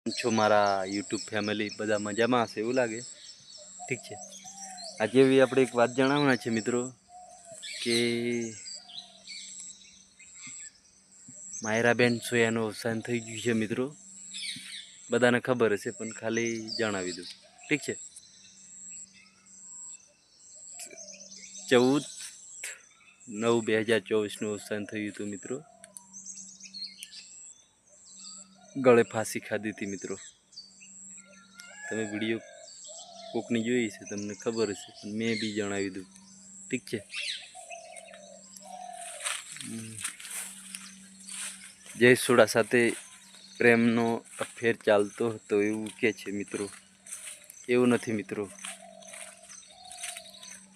છો મારા YouTube family બધા મજામાં હશે એવું લાગે. ઠીક છે, આજે એવી આપણે એક વાત જણાવવાના છે મિત્રો કે માયરાબેન સોયાનું અવસાન થઈ ગયું છે મિત્રો. બધાને ખબર હશે પણ ખાલી જણાવી દઉં. ઠીક છે, 14/9/2024 અવસાન થયું હતું મિત્રો. ગળે ફાંસી ખાધી હતી મિત્રો. તમે વિડીયો કોકની જોઈ છે, તમને ખબર હશે પણ મેં બી જણાવી દઉં. ઠીક છે, જય સોડા સાથે પ્રેમનો અફેર ચાલતો હતો એવું કે છે મિત્રો. એવું નથી મિત્રો,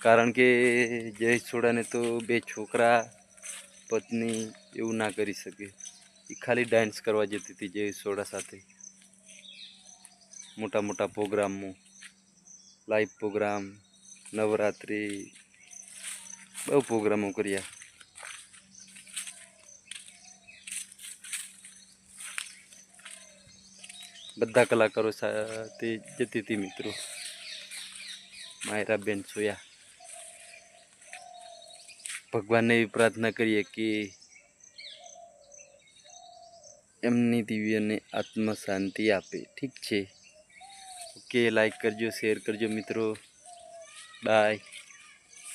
કારણ કે જય સોડાને તો 2 છોકરા પત્ની એવું ના કરી શકે. એ ખાલી ડાન્સ કરવા જતી હતી જય સોડા સાથે. મોટા મોટા પ્રોગ્રામમાં, લાઈવ પ્રોગ્રામ, નવરાત્રિ, બહુ પ્રોગ્રામો કર્યા. બધા કલાકારો સાથે જતી હતી મિત્રો માયરાબેન સોયા. ભગવાનને એવી પ્રાર્થના કરીએ કે એમની દિવ્યને આત્મ શાંતિ આપે. ઠીક છે, ઓકે, લાઈક કરજો, શેર કરજો મિત્રો. બાય.